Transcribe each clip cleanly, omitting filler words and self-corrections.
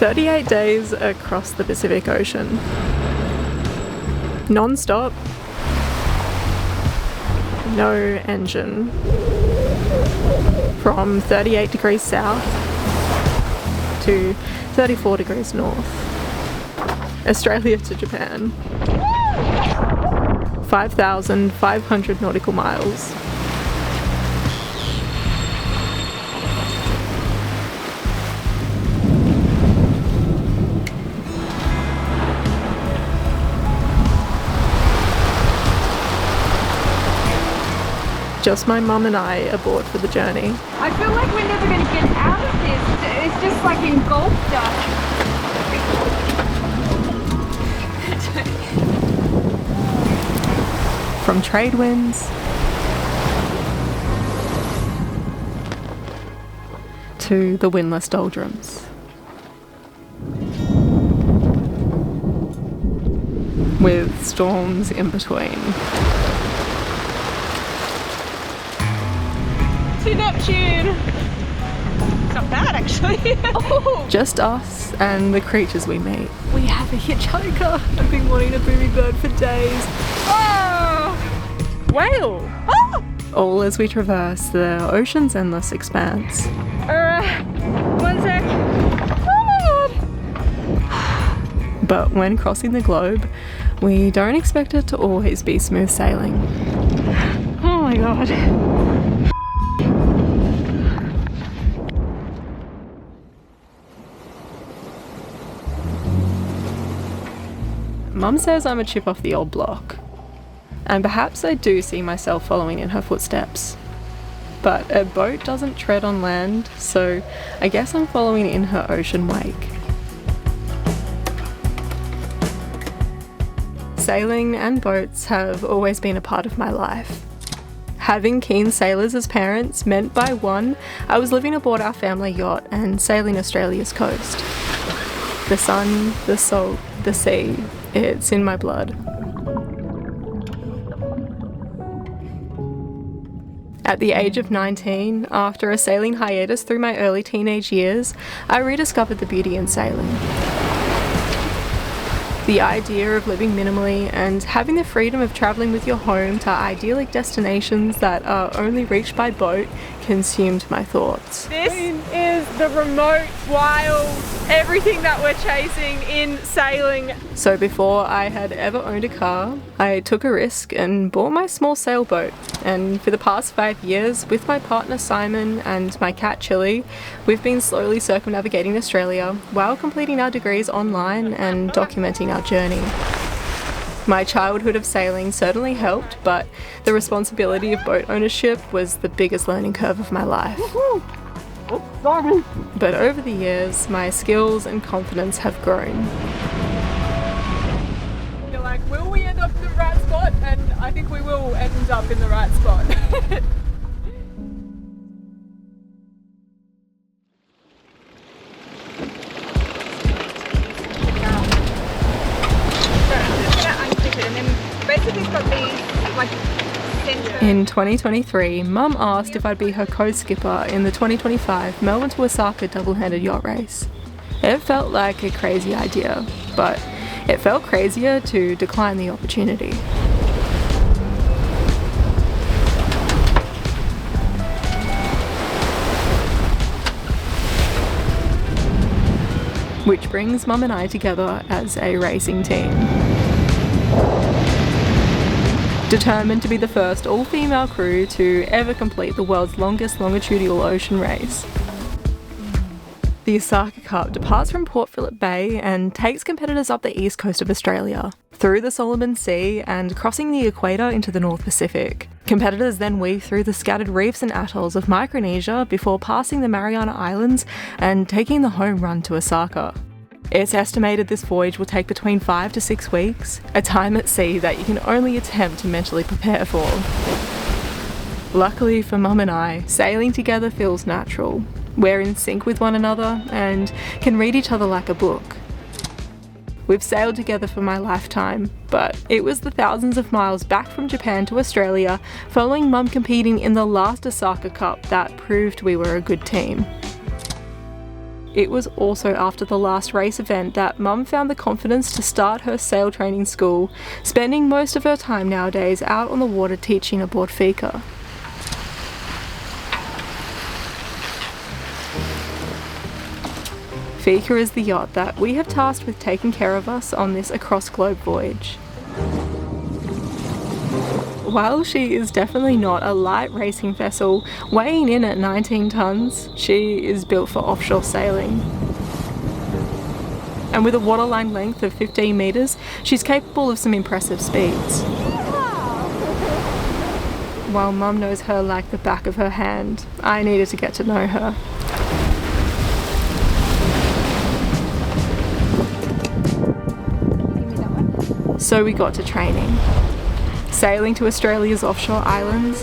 38 days across the Pacific Ocean. Non-stop. No engine. From 38 degrees south to 34 degrees north. Australia to Japan. 5,500 nautical miles. Just my mum and I aboard for the journey. I feel like we're never going to get out of this. It's just like engulfed us. From trade winds to the windless doldrums. With storms in between. To Neptune! It's not bad actually. Oh. Just us and the creatures we meet. We have a hitchhiker. I've been wanting a booby bird for days. Oh! Whale! Oh! All as we traverse the ocean's endless expanse. One sec. But when crossing the globe, we don't expect it to always be smooth sailing. Oh my god. Mum says I'm a chip off the old block, and perhaps I do see myself following in her footsteps. But a boat doesn't tread on land, so I guess I'm following in her ocean wake. Sailing and boats have always been a part of my life. Having keen sailors as parents meant by one, I was living aboard our family yacht and sailing Australia's coast. The sun, the salt, the sea, it's in my blood. At the age of 19, after a sailing hiatus through my early teenage years, I rediscovered the beauty in sailing. The idea of living minimally and having the freedom of travelling with your home to idyllic destinations that are only reached by boat consumed my thoughts. This is the remote, wild, everything that we're chasing in sailing. So before I had ever owned a car, I took a risk and bought my small sailboat. And for the past 5 years, with my partner Simon and my cat Chili, we've been slowly circumnavigating Australia while completing our degrees online and documenting our journey. My childhood of sailing certainly helped, but the responsibility of boat ownership was the biggest learning curve of my life. But over the years, my skills and confidence have grown. You're like, will we end up in the right spot? And I think we will end up in the right spot. In 2023, Mum asked if I'd be her co-skipper in the 2025 Melbourne to Osaka double-handed yacht race. It felt like a crazy idea, but it felt crazier to decline the opportunity. Which brings Mum and I together as a racing team. Determined to be the first all-female crew to ever complete the world's longest longitudinal ocean race. The Isaka Cup departs from Phillip Bay and takes competitors up the east coast of Australia, through the Solomon Sea and crossing the equator into the North Pacific. Competitors then weave through the scattered reefs and atolls of Micronesia before passing the Mariana Islands and taking the home run to Osaka. It's estimated this voyage will take between 5 to 6 weeks, a time at sea that you can only attempt to mentally prepare for. Luckily for Mum and I, sailing together feels natural. We're in sync with one another and can read each other like a book. We've sailed together for my lifetime, but it was the thousands of miles back from Japan to Australia following Mum competing in the last Isaka Cup that proved we were a good team. It was also after the last race event that Mum found the confidence to start her sail training school, spending most of her time nowadays out on the water teaching aboard Fika. Fika is the yacht that we have tasked with taking care of us on this across-globe voyage. While she is definitely not a light racing vessel, weighing in at 19 tonnes, she is built for offshore sailing. And with a waterline length of 15 metres, she's capable of some impressive speeds. While Mum knows her like the back of her hand, I needed to get to know her. So we got to training. Sailing to Australia's offshore islands,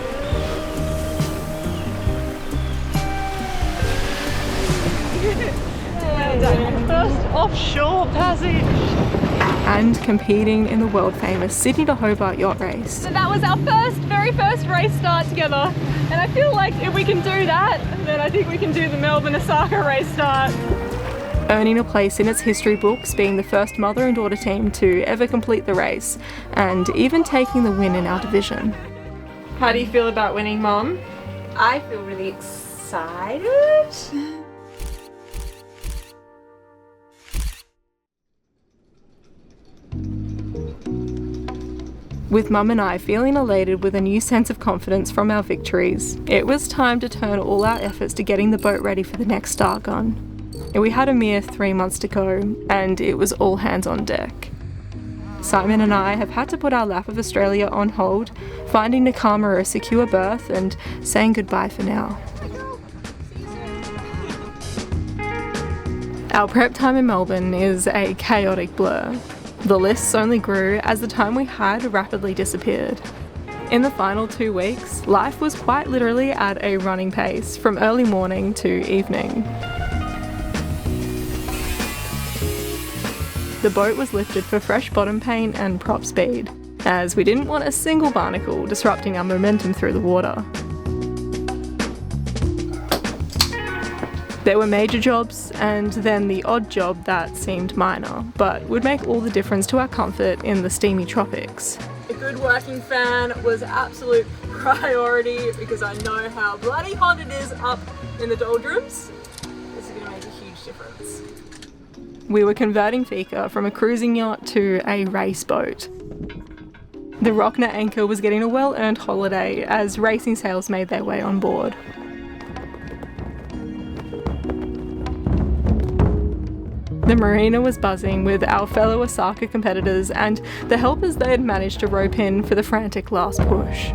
First offshore passage. And competing in the world famous Sydney to Hobart yacht race. So that was our very first race start together. And I feel like if we can do that, then I think we can do the Melbourne Isaka race start. Earning a place in its history books, being the first mother and daughter team to ever complete the race, and even taking the win in our division. How do you feel about winning, Mum? I feel really excited. With Mum and I feeling elated with a new sense of confidence from our victories, it was time to turn all our efforts to getting the boat ready for the next start gun. We had a mere 3 months to go, and it was all hands on deck. Simon and I have had to put our lap of Australia on hold, finding Nakama a secure berth and saying goodbye for now. Our prep time in Melbourne is a chaotic blur. The lists only grew as the time we had rapidly disappeared. In the final 2 weeks, life was quite literally at a running pace from early morning to evening. The boat was lifted for fresh bottom paint and prop speed, as we didn't want a single barnacle disrupting our momentum through the water. There were major jobs, and then the odd job that seemed minor, but would make all the difference to our comfort in the steamy tropics. A good working fan was absolute priority because I know how bloody hot it is up in the doldrums. This is going to make a huge difference. We were converting Fika from a cruising yacht to a race boat. The Rockner anchor was getting a well-earned holiday as racing sails made their way on board. The marina was buzzing with our fellow Isaka competitors and the helpers they had managed to rope in for the frantic last push.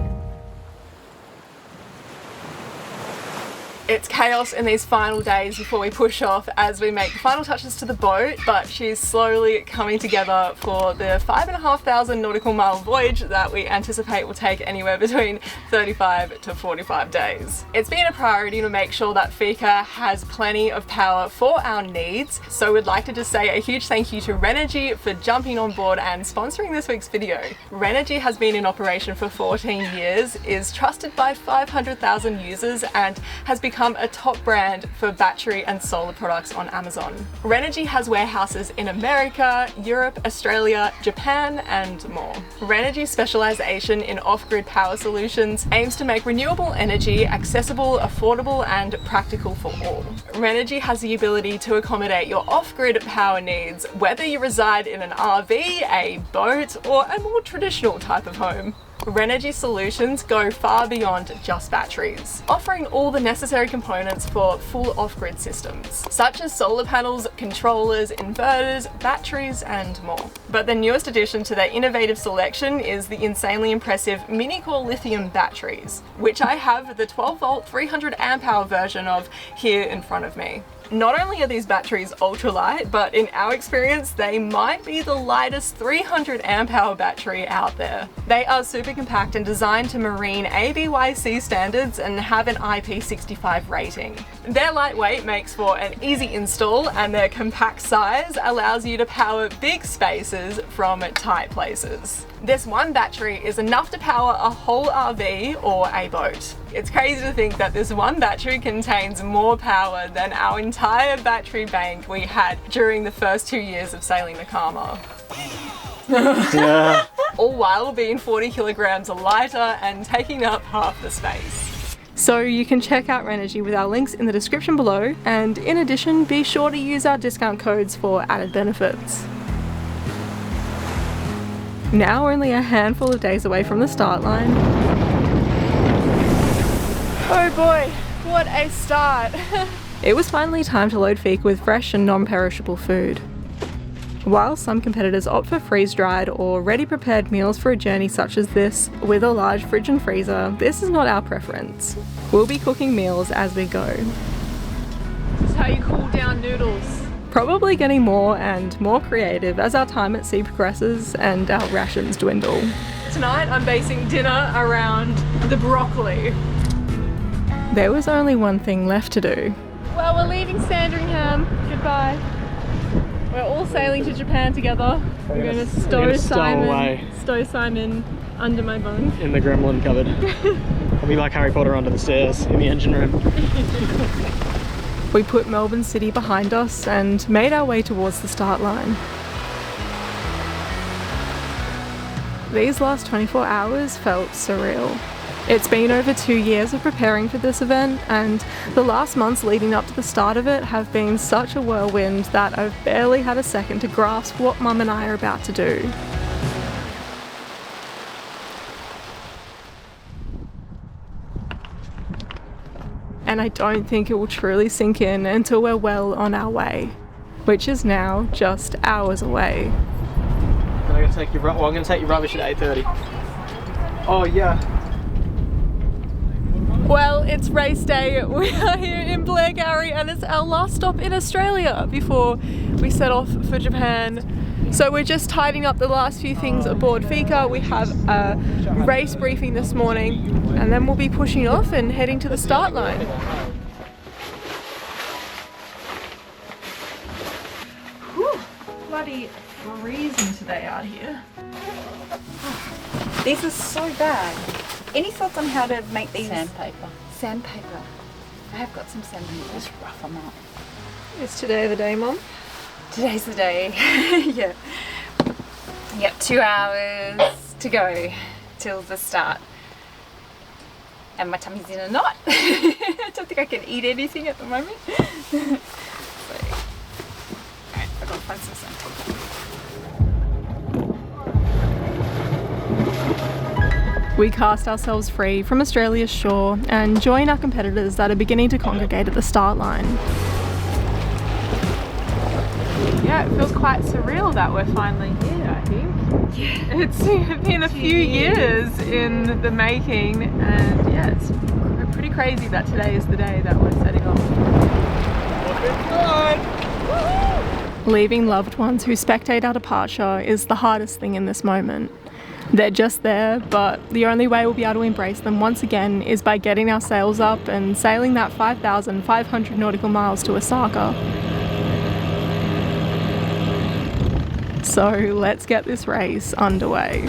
It's chaos in these final days before we push off as we make the final touches to the boat, but she's slowly coming together for the 5,500 nautical mile voyage that we anticipate will take anywhere between 35 to 45 days. It's been a priority to make sure that Fika has plenty of power for our needs, so we'd like to just say a huge thank you to Renergy for jumping on board and sponsoring this week's video. Renergy has been in operation for 14 years, is trusted by 500,000 users, and has become a top brand for battery and solar products on Amazon. Renergy has warehouses in America, Europe, Australia, Japan, and more. Renergy's specialization in off-grid power solutions aims to make renewable energy accessible, affordable, and practical for all. Renergy has the ability to accommodate your off-grid power needs, whether you reside in an RV, a boat, or a more traditional type of home. Renergy solutions go far beyond just batteries, offering all the necessary components for full off-grid systems, such as solar panels, controllers, inverters, batteries, and more. But the newest addition to their innovative selection is the insanely impressive mini-core lithium batteries, which I have the 12-volt 300 amp hour version of here in front of me. Not only are these batteries ultralight, but in our experience, they might be the lightest 300 amp hour battery out there. They are super compact and designed to marine ABYC standards and have an IP65 rating. Their lightweight makes for an easy install, and their compact size allows you to power big spaces from tight places. This one battery is enough to power a whole RV or a boat. It's crazy to think that this one battery contains more power than our entire battery bank we had during the first 2 years of sailing the Karma. Yeah. All while being 40 kilograms lighter and taking up half the space. So you can check out Renergy with our links in the description below, and in addition, be sure to use our discount codes for added benefits. Now only a handful of days away from the start line. Oh boy, what a start! It was finally time to load Fika with fresh and non-perishable food. While some competitors opt for freeze-dried or ready-prepared meals for a journey such as this, with a large fridge and freezer, this is not our preference. We'll be cooking meals as we go. This is how you cool down noodles. Probably getting more and more creative as our time at sea progresses and our rations dwindle. Tonight I'm basing dinner around the broccoli. There was only one thing left to do. Well, we're leaving Sandringham. Goodbye. We're all sailing to Japan together. We're going to stow Simon under my bunk. In the gremlin cupboard. I'll be like Harry Potter under the stairs in the engine room. We put Melbourne City behind us and made our way towards the start line. These last 24 hours felt surreal. It's been over 2 years of preparing for this event, and the last months leading up to the start of it have been such a whirlwind that I've barely had a second to grasp what Mum and I are about to do. And I don't think it will truly sink in until we're well on our way, which is now just hours away. I'm gonna take your rubbish at 8:30. Oh yeah. Well, it's race day. We are here in Blairgowrie and it's our last stop in Australia before we set off for Japan. So we're just tidying up the last few things aboard Fika. We have a race briefing this morning and then we'll be pushing off and heading to the start line. Whew, bloody freezing today out here. These are so bad. Any thoughts on how to make these? Sandpaper. Sandpaper. I have got some sandpaper. Just rough them up. Is today the day, Mum? Today's the day. Yeah. Yep, 2 hours to go till the start. And my tummy's in a knot. I don't think I can eat anything at the moment. So, alright, I've got to find some sandpaper. We cast ourselves free from Australia's shore and join our competitors that are beginning to congregate at the start line. Yeah, it feels quite surreal that we're finally here, I think. Yeah. It's been a few years in the making, and yeah, it's pretty crazy that today is the day that we're setting off. Leaving loved ones who spectate our departure is the hardest thing in this moment. They're just there, but the only way we'll be able to embrace them once again is by getting our sails up and sailing that 5,500 nautical miles to Osaka. So let's get this race underway.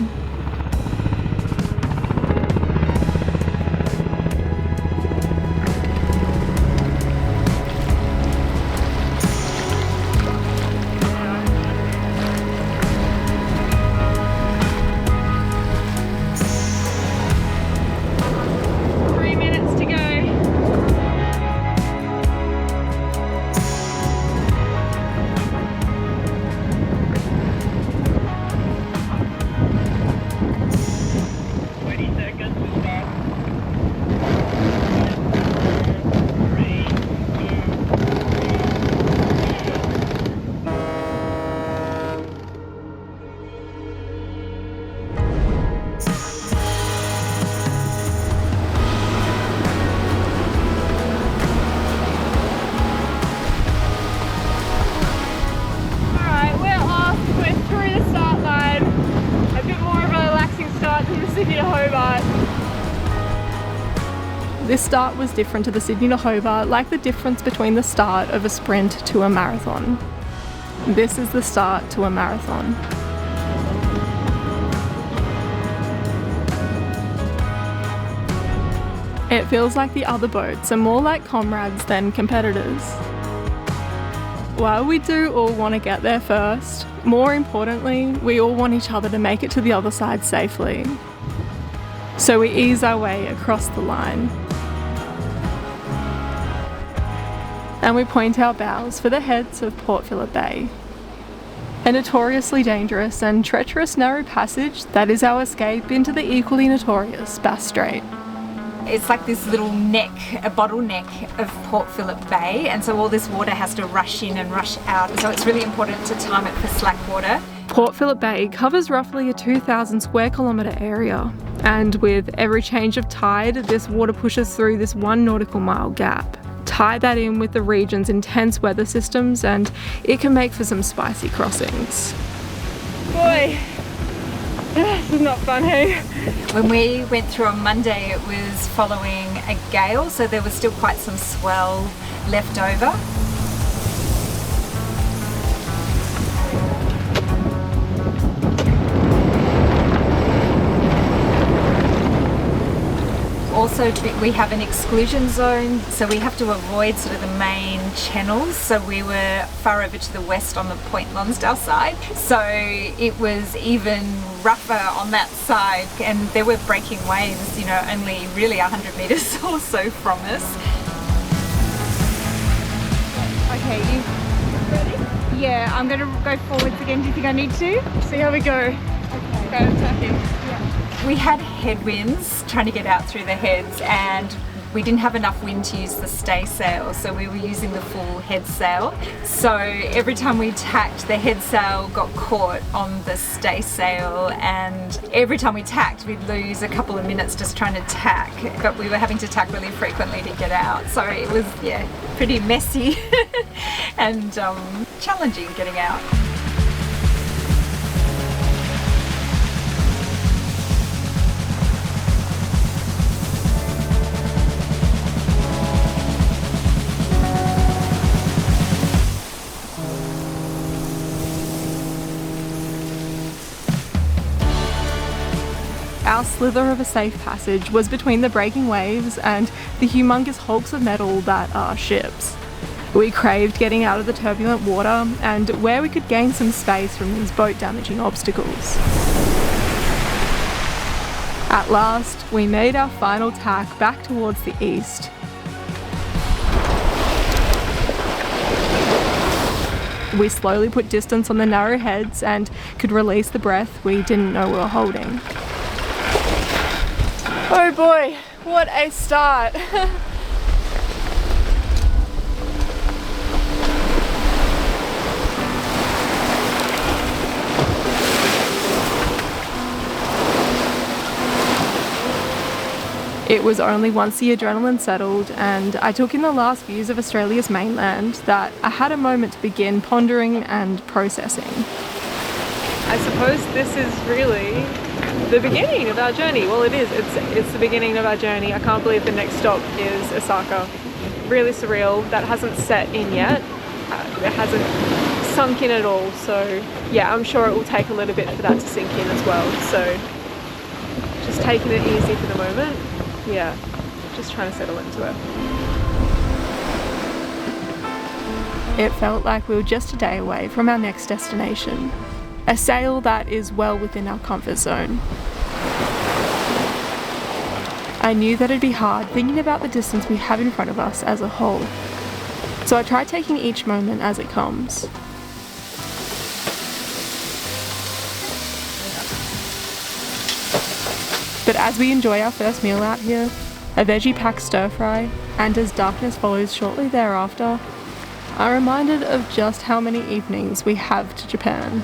This start was different to the Sydney to Hobart, like the difference between the start of a sprint to a marathon. This is the start to a marathon. It feels like the other boats are more like comrades than competitors. While we do all want to get there first, more importantly, we all want each other to make it to the other side safely. So we ease our way across the line. And we point our bows for the heads of Port Phillip Bay. A notoriously dangerous and treacherous narrow passage that is our escape into the equally notorious Bass Strait. It's like this little neck, a bottleneck of Port Phillip Bay, and so all this water has to rush in and rush out. So it's really important to time it for slack water. Port Phillip Bay covers roughly a 2,000 square kilometre area, and with every change of tide, this water pushes through this 1 nautical mile gap. Tie that in with the region's intense weather systems and it can make for some spicy crossings. Boy, this is not fun, hey? When we went through on Monday, it was following a gale, so there was still quite some swell left over. Also, we have an exclusion zone, so we have to avoid sort of the main channels. So we were far over to the west on the Point Lonsdale side, so it was even rougher on that side, and there were breaking waves, you know, only really 100 metres or so from us. Okay, you ready? Yeah, I'm going to go forwards again. Do you think I need to? See how we go. Okay, attacking. We had headwinds trying to get out through the heads, and we didn't have enough wind to use the stay sail, so we were using the full head sail. So every time we tacked, the head sail got caught on the stay sail, and every time we tacked we'd lose a couple of minutes just trying to tack, but we were having to tack really frequently to get out. So it was, yeah, pretty messy and challenging getting out. Our slither of a safe passage was between the breaking waves and the humongous hulks of metal that are ships. We craved getting out of the turbulent water and where we could gain some space from these boat-damaging obstacles. At last, we made our final tack back towards the east. We slowly put distance on the narrow heads and could release the breath we didn't know we were holding. Oh boy, what a start. It was only once the adrenaline settled and I took in the last views of Australia's mainland that I had a moment to begin pondering and processing. I suppose this is really the beginning of our journey. Well, it is. It's the beginning of our journey. I can't believe the next stop is Isaka. Really surreal. That hasn't set in yet. It hasn't sunk in at all. So yeah, I'm sure it will take a little bit for that to sink in as well. So just taking it easy for the moment. Yeah, just trying to settle into it. It felt like we were just a day away from our next destination. A sail that is well within our comfort zone. I knew that it'd be hard thinking about the distance we have in front of us as a whole. So I tried taking each moment as it comes. But as we enjoy our first meal out here, a veggie packed stir fry, and as darkness follows shortly thereafter, I'm reminded of just how many evenings we have to Japan.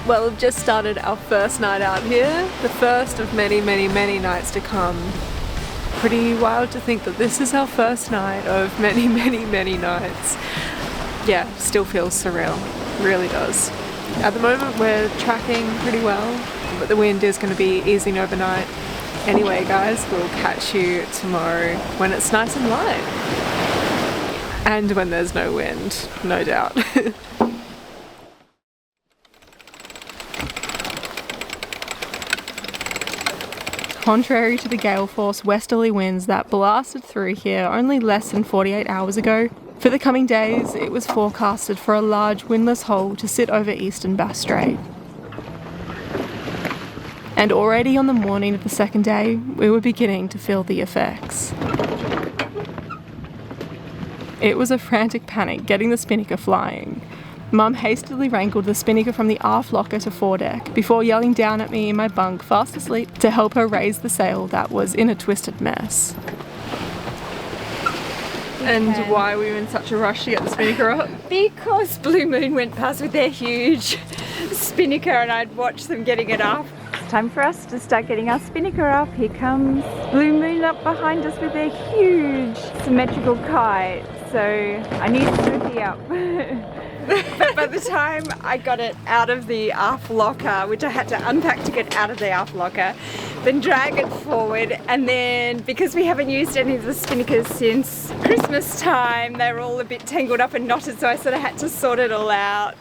Well, we've just started our first night out here, the first of many, many, many nights to come. Pretty wild to think that this is our first night of many, many, many nights. Yeah, still feels surreal, really does. At the moment we're tracking pretty well, but the wind is going to be easing overnight. Anyway guys, we'll catch you tomorrow when it's nice and light. And when there's no wind, no doubt. Contrary to the gale force westerly winds that blasted through here only less than 48 hours ago, for the coming days it was forecasted for a large windless hole to sit over eastern Bass Strait. And already on the morning of the second day, we were beginning to feel the effects. It was a frantic panic getting the spinnaker flying. Mum hastily wrangled the spinnaker from the aft locker to foredeck before yelling down at me in my bunk fast asleep to help her raise the sail that was in a twisted mess. And why were you in such a rush to get the spinnaker up? Because Blue Moon went past with their huge spinnaker and I'd watched them getting it up. It's time for us to start getting our spinnaker up. Here comes Blue Moon up behind us with their huge symmetrical kite. So I need Snoopy up. But by the time I got it out of the aft locker, which I had to unpack to get out of the aft locker, then drag it forward, and then because we haven't used any of the spinnakers since Christmas time, they're all a bit tangled up and knotted, so I sort of had to sort it all out.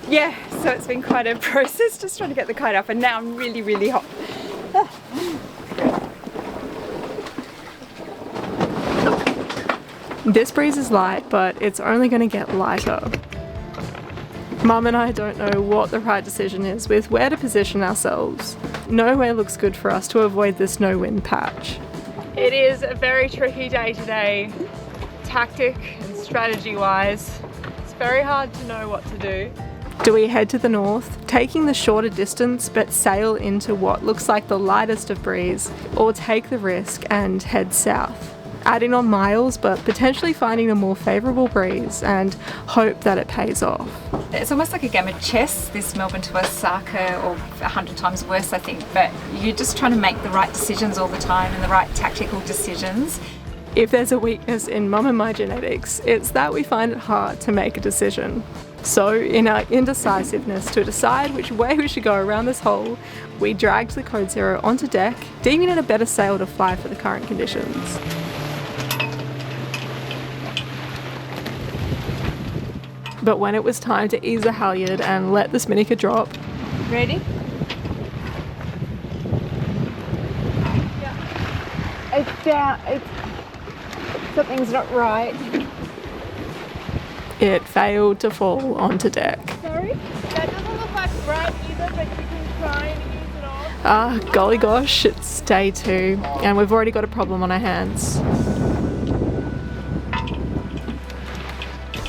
Yeah, so it's been quite a process just trying to get the kite up, and now I'm really, really hot. This breeze is light, but it's only going to get lighter. Mum and I don't know what the right decision is with where to position ourselves. Nowhere looks good for us to avoid this no wind patch. It is a very tricky day today, tactic and strategy wise. It's very hard to know what to do. Do we head to the north, taking the shorter distance but sail into what looks like the lightest of breeze, or take the risk and head south? Adding on miles but potentially finding a more favourable breeze and hope that it pays off. It's almost like a game of chess, this Melbourne to Osaka, or 100 times worse I think, but you're just trying to make the right decisions all the time and the right tactical decisions. If there's a weakness in Mum and my genetics, it's that we find it hard to make a decision. So in our indecisiveness to decide which way we should go around this hole, we dragged the Code Zero onto deck, deeming it a better sail to fly for the current conditions. But when it was time to ease the halyard and let the spinnaker drop, Ready? Yeah. It's down. Something's not right. it failed to fall onto deck. Sorry? That doesn't look like right either, but you can try and ease it off. Golly gosh, it's day 2 and we've already got a problem on our hands.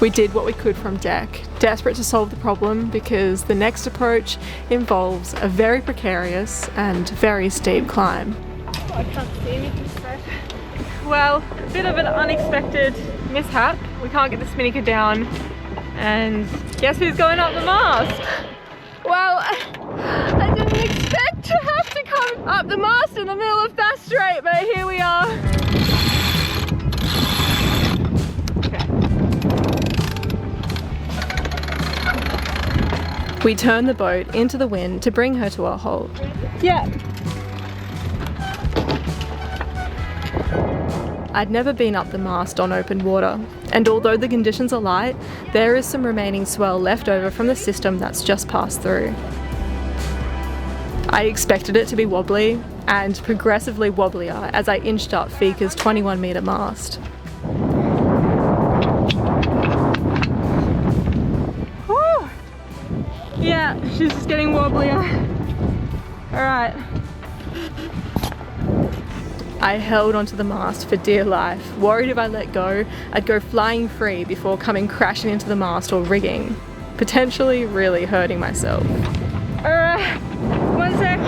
We did what we could from deck, desperate to solve the problem because the next approach involves a very precarious and very steep climb. Oh, I can't see anything straight. Well, a bit of an unexpected mishap. We can't get the spinnaker down, and guess who's going up the mast? Well, I didn't expect to have to come up the mast in the middle of Bass Strait, but here we are. We turned the boat into the wind to bring her to a halt. Yeah. I'd never been up the mast on open water, and although the conditions are light, there is some remaining swell left over from the system that's just passed through. I expected it to be wobbly, and progressively wobblier as I inched up Fika's 21-metre mast. Woo! Yeah, she's just getting wobblier. Alright. I held onto the mast for dear life, worried if I let go, I'd go flying free before coming crashing into the mast or rigging, potentially really hurting myself. Alright, one sec.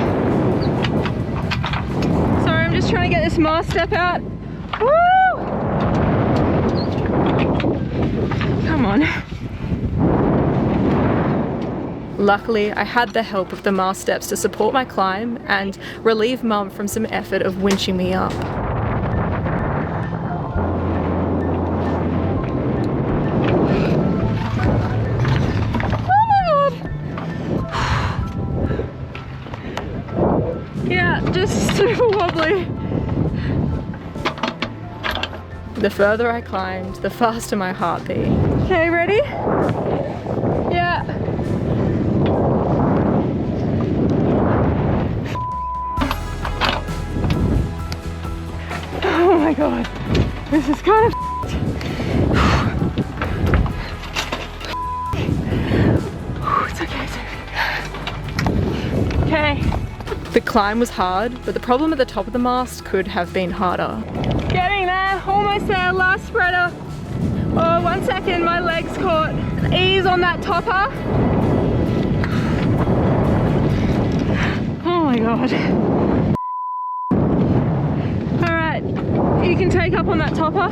Sorry, I'm just trying to get this mast step out. Woo! Come on. Luckily, I had the help of the mast steps to support my climb and relieve Mum from some effort of winching me up. Oh my god! Yeah, just super wobbly. The further I climbed, the faster my heart beat. Okay, ready? Yeah. my god, this is kind of it's okay, okay. The climb was hard, but the problem at the top of the mast could have been harder. Getting there, almost there, last spreader. Oh, 1 second, my leg's caught. Ease on that topper. Oh my god. Alright, you can take up on that topper.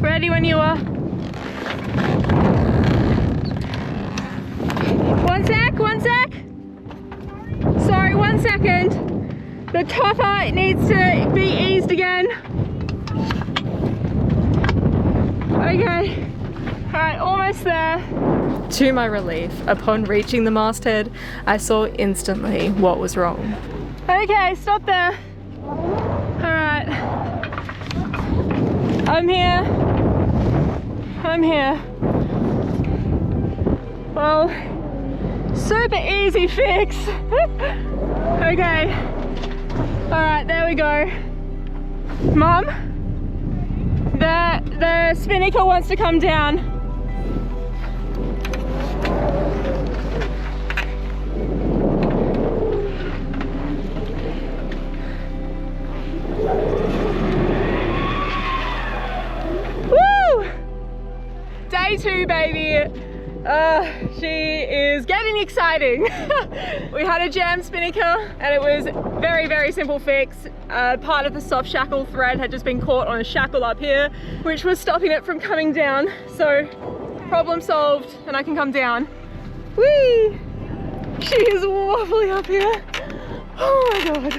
Ready when you are. 1 sec, 1 sec. Sorry, 1 second. The topper needs to be eased again. Okay, alright, almost there. To my relief, upon reaching the masthead, I saw instantly what was wrong. Okay, stop there. Alright. I'm here. I'm here. Well, super easy fix. Okay. Alright, there we go. Mum, the spinnaker wants to come down. Woo! Day 2, baby. She is getting exciting. We had a jam spinnaker and it was very, very simple fix. Part of the soft shackle thread had just been caught on a shackle up here, which was stopping it from coming down. So problem solved and I can come down. Whee! She is wobbly up here. Oh my god.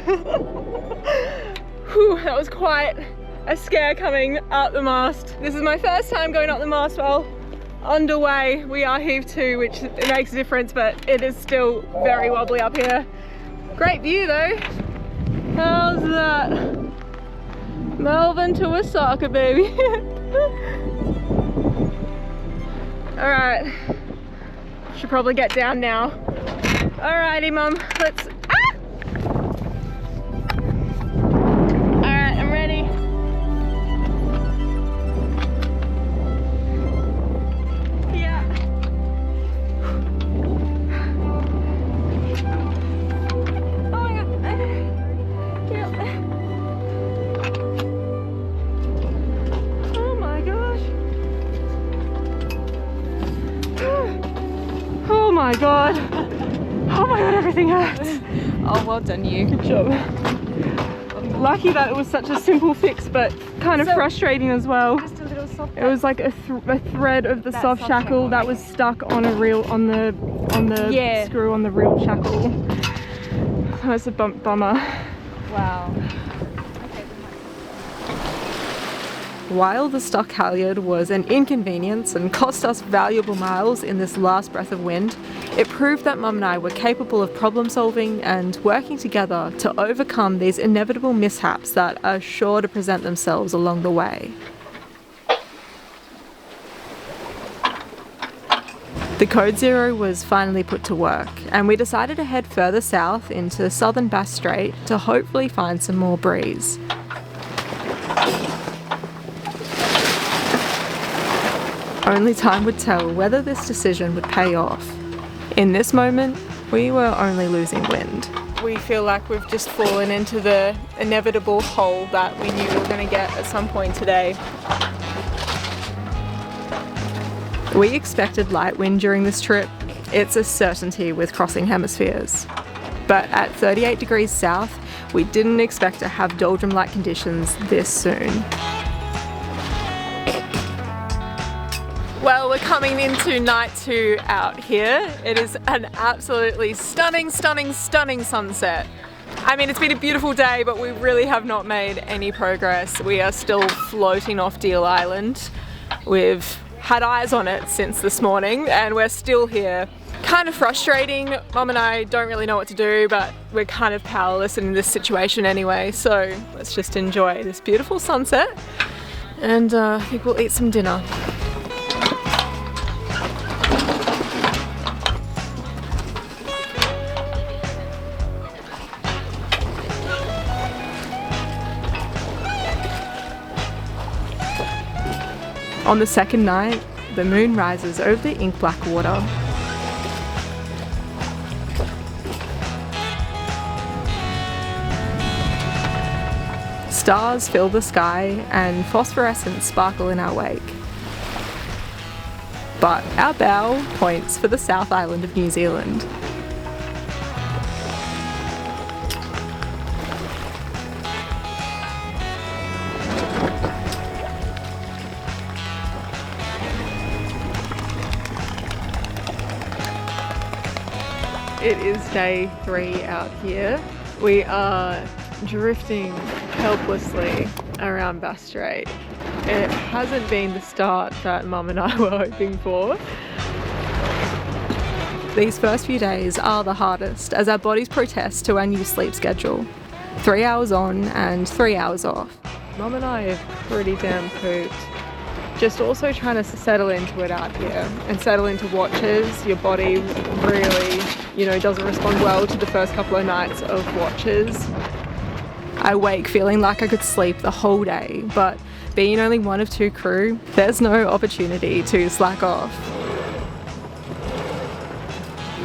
Whew, that was quite a scare coming up the mast. This is my first time going up the mast while underway. We are heave 2, which makes a difference, but it is still very wobbly up here. Great view though. How's that? Melbourne to Isaka, baby. Alright, should probably get down now. Alrighty, Mum, let's... Ah! Alright, I'm ready. Oh my god, everything hurts. Oh, well done you. Good job. Lucky that it was such a simple fix, but kind of frustrating as well. Just a little soft. It was like a thread of the soft shackle that was stuck on a reel, on the screw on the reel shackle. So it's a bummer. Wow. While the stock halyard was an inconvenience and cost us valuable miles in this last breath of wind, it proved that Mum and I were capable of problem solving and working together to overcome these inevitable mishaps that are sure to present themselves along the way. The Code Zero was finally put to work, and we decided to head further south into southern Bass Strait to hopefully find some more breeze. Only time would tell whether this decision would pay off. In this moment, we were only losing wind. We feel like we've just fallen into the inevitable hole that we knew we were going to get at some point today. We expected light wind during this trip. It's a certainty with crossing hemispheres. But at 38 degrees south, we didn't expect to have doldrum-like conditions this soon. Well, we're coming into night 2 out here. It is an absolutely stunning, stunning, stunning sunset. I mean, it's been a beautiful day, but we really have not made any progress. We are still floating off Deal Island. We've had eyes on it since this morning and we're still here. Kind of frustrating. Mum and I don't really know what to do, but we're kind of powerless in this situation anyway, so let's just enjoy this beautiful sunset and I think we'll eat some dinner. On the second night, the moon rises over the ink-black water. Stars fill the sky and phosphorescence sparkle in our wake. But our bow points for the South Island of New Zealand. It is day 3 out here. We are drifting helplessly around Bass Strait. It hasn't been the start that Mum and I were hoping for. These first few days are the hardest as our bodies protest to our new sleep schedule. 3 hours on and 3 hours off. Mum and I are pretty damn pooped. Just also trying to settle into it out here and settle into watches. Your body really, doesn't respond well to the first couple of nights of watches. I wake feeling like I could sleep the whole day, but being only one of 2 crew, there's no opportunity to slack off.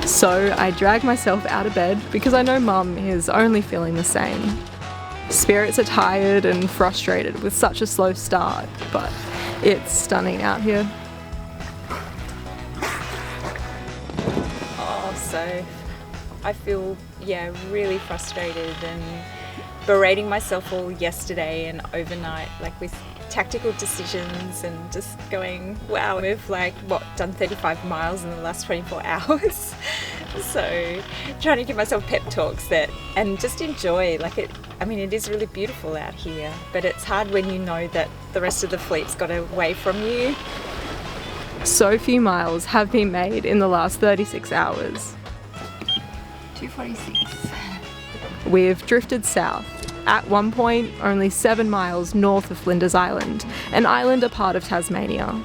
So I drag myself out of bed because I know Mum is only feeling the same. Spirits are tired and frustrated with such a slow start, but it's stunning out here. Oh, so I feel, really frustrated and berating myself all yesterday and overnight, with tactical decisions and just going, wow, we've done 35 miles in the last 24 hours. So trying to give myself pep talks and just enjoy, it is really beautiful out here, but it's hard when you know that the rest of the fleet's got away from you. So few miles have been made in the last 36 hours. 246. We've drifted south, at one point only 7 miles north of Flinders Island, an island a part of Tasmania.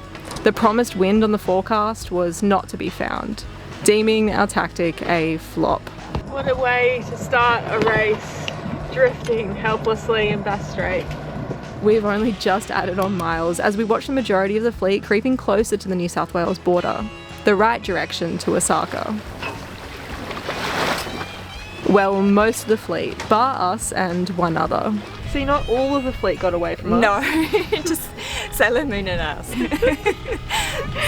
The promised wind on the forecast was not to be found, deeming our tactic a flop. What a way to start a race, drifting helplessly in Bass Strait. We've only just added on miles as we watch the majority of the fleet creeping closer to the New South Wales border, the right direction to Isaka. Well, most of the fleet, bar us and one other. See, not all of the fleet got away from us. No, just Sailor Moon and us.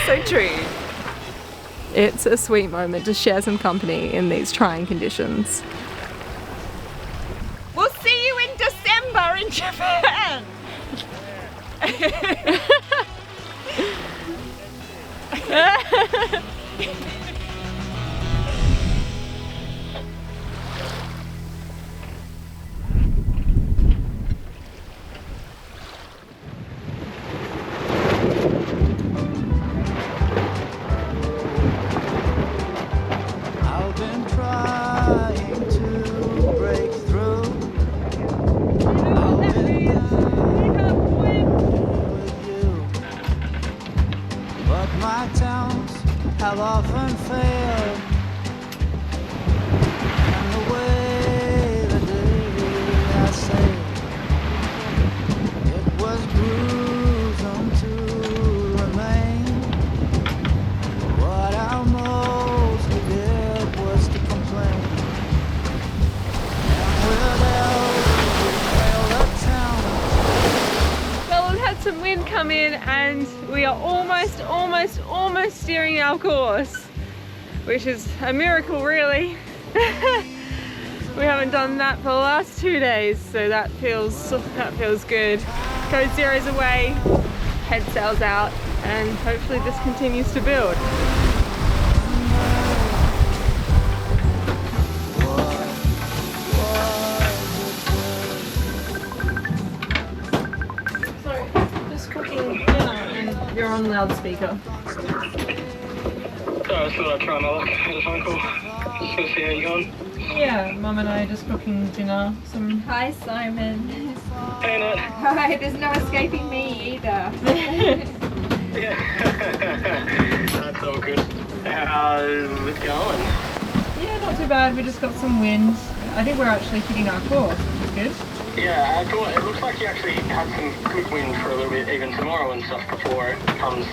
So true. It's a sweet moment to share some company in these trying conditions. We'll see you in December in Japan. Have often failed, and the way the day I sailed, it was gruesome to remain. What I mostly did was to complain. And with every failed attempt, Well, we've had some wind come in and we are almost steering our course, which is a miracle really. We haven't done that for the last 2 days, so that feels good. Code Zero's away, head sails out, and hopefully this continues to build. You're on loudspeaker. I thought I'd try my luck. I had a phone call. Just gonna see how you're going. Yeah, Mum and I are just cooking dinner. Hi, Simon. Hey, Nat. Hi, there's no escaping me either. Yeah. That's all good. How's it going? Yeah, not too bad. We just got some wind. I think we're actually hitting our course, which is good. Yeah, I thought it looks like you actually had some good wind for a little bit even tomorrow and stuff before it comes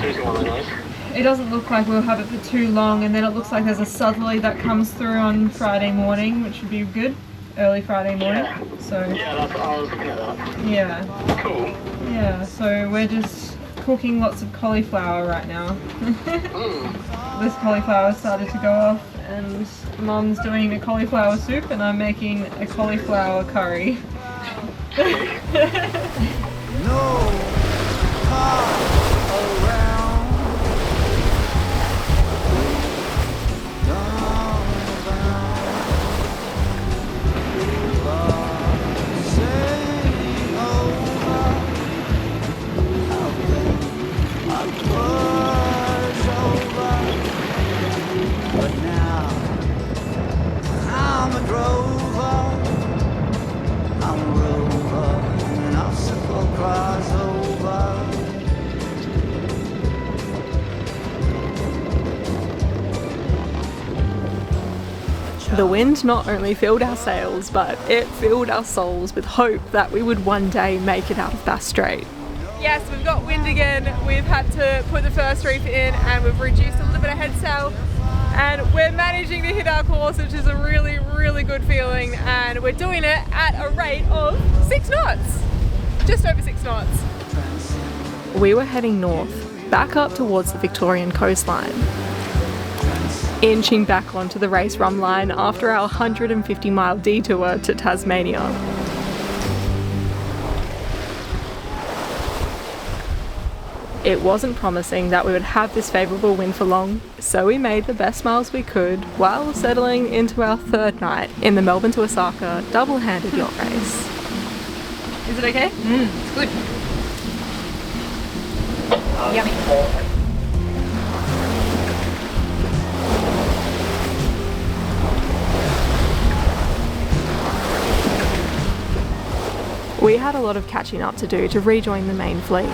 Tuesday on the nose. It doesn't look like we'll have it for too long, and then it looks like there's a southerly that comes through on Friday morning, which would be good. Early Friday morning. Yeah. So Yeah, I was looking at that. yeah. Cool. Yeah, so we're just cooking lots of cauliflower right now. This cauliflower started to go off, and Mum's doing a cauliflower soup and I'm making a cauliflower curry. No car around. Sailing over. I'll push over. But now I'm a drover. I'm a rover. An obstacle crossover. The wind not only filled our sails, but it filled our souls with hope that we would one day make it out of Bass Strait. Yes, we've got wind again. We've had to put the first reef in and we've reduced a little bit of head sail. And we're managing to hit our course, which is a really, really good feeling. And we're doing it at a rate of 6 knots. Just over 6 knots. We were heading north, back up towards the Victorian coastline. Inching back onto the race rum line after our 150-mile detour to Tasmania. It wasn't promising that we would have this favourable wind for long, so we made the best miles we could while settling into our 3rd night in the Melbourne to Osaka double-handed yacht race. Is it okay? It's good. Yummy. We had a lot of catching up to do to rejoin the main fleet.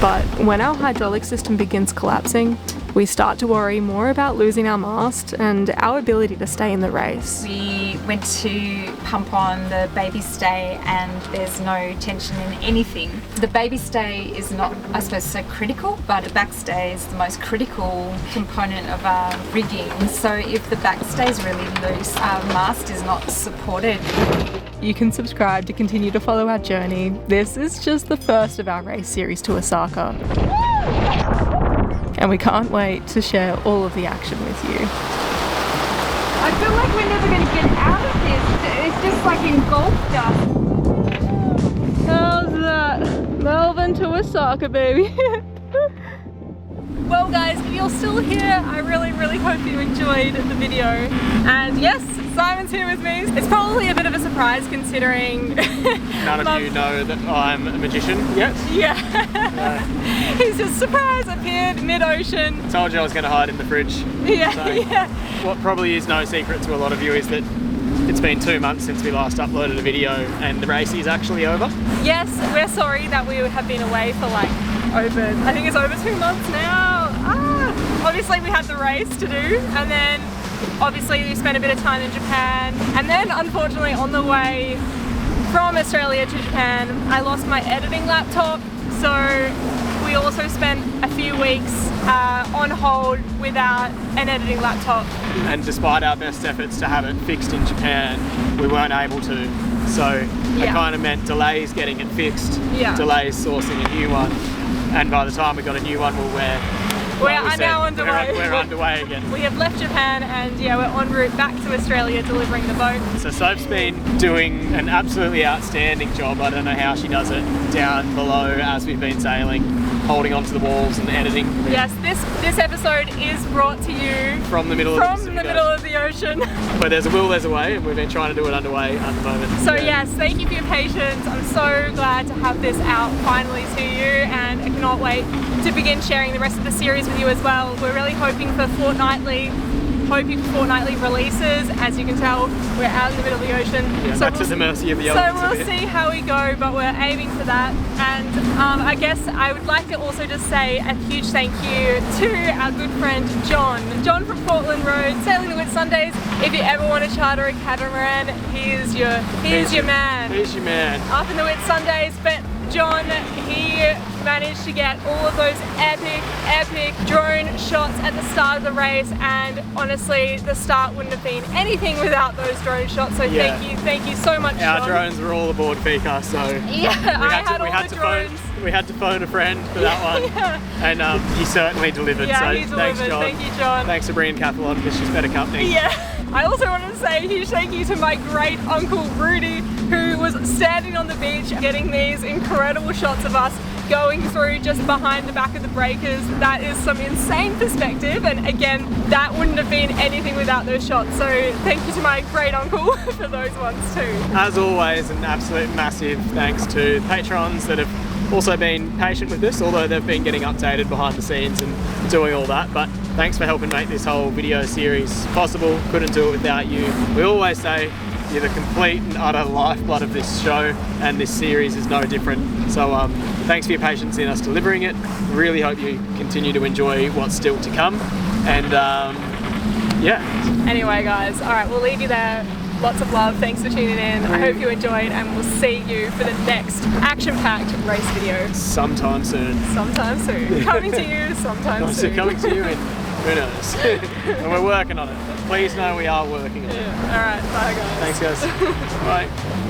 But when our hydraulic system begins collapsing, we start to worry more about losing our mast and our ability to stay in the race. We went to pump on the baby stay and there's no tension in anything. The baby stay is not, I suppose, so critical, but the back stay is the most critical component of our rigging. So if the back stay is really loose, our mast is not supported. You can subscribe to continue to follow our journey. This is just the first of our race series to Osaka. And we can't wait to share all of the action with you. I feel like we're never going to get out of this. It's just like engulfed us. How's that? Melbourne to Osaka, baby. Well guys, if you're still here, I really hope you enjoyed the video. And yes, Simon's here with me. It's probably a bit of a surprise considering None of you know that I'm a magician yet. Yeah. He's just surprise appeared mid-ocean. Told you I was going to hide in the fridge. Yeah, So, yeah. What probably is no secret to a lot of you is that it's been 2 months since we last uploaded a video and the race is actually over. Yes, we're sorry that we have been away for like I think it's over 2 months now. Obviously we had the race to do and then obviously we spent a bit of time in Japan and then unfortunately on the way from Australia to Japan I lost my editing laptop, so we also spent a few weeks on hold without an editing laptop. And despite our best efforts to have it fixed in Japan, we weren't able to. So it kind of meant delays getting it fixed, delays sourcing a new one, and by the time we got a new one, we're now underway. We're underway again. We have left Japan and yeah, we're en route back to Australia delivering the boat. So Soap's been doing an absolutely outstanding job. I don't know how she does it down below as we've been sailing, holding onto the walls and editing. Yes, this episode is brought to you from the middle of the ocean. But there's a will, there's a way, and we've been trying to do it underway at the moment. So yes, thank you for your patience. I'm so glad to have this out finally to you, and I cannot wait to begin sharing the rest of the series with you as well. We're really hoping for fortnightly hoping for fortnightly releases. As you can tell, we're out in the middle of the ocean. Yeah, so that's at the mercy of the elements. So we'll see how we go, but we're aiming for that. And I guess I would like to also just say a huge thank you to our good friend John from Portland Road, Sailing the Whitsundays. If you ever want to charter a catamaran, he's your man. He's your man. Up in the Whitsundays. But John, he managed to get all of those epic drone shots at the start of the race, and honestly the start wouldn't have been anything without those drone shots, so thank you so much, Our John. Drones were all aboard Fika, so we had to phone a friend for that one. And he certainly delivered, yeah, so he delivered. thanks John. Thank you, John. Thanks for bringing Kath along, because she's better company. Yeah. I also wanted to say a huge thank you to my great uncle Rudy, who was standing on the beach getting these incredible shots of us going through just behind the back of the breakers. That is some insane perspective, and again, that wouldn't have been anything without those shots, so thank you to my great uncle for those ones too. As always, an absolute massive thanks to patrons that have also been patient with this, although they've been getting updated behind the scenes and doing all that. But thanks for helping make this whole video series possible. Couldn't do it without you. We always say you're the complete and utter lifeblood of this show, and this series is no different. So thanks for your patience in us delivering it. Really hope you continue to enjoy what's still to come. And yeah. Anyway guys, alright, we'll leave you there. Lots of love, thanks for tuning in. I hope you enjoyed, and we'll see you for the next action-packed race video. Sometime soon. Sometime soon. Coming to you sometime soon. Coming to you in who knows. And we're working on it. Please know we are working on it. Yeah. Alright, bye guys. Thanks guys. Bye.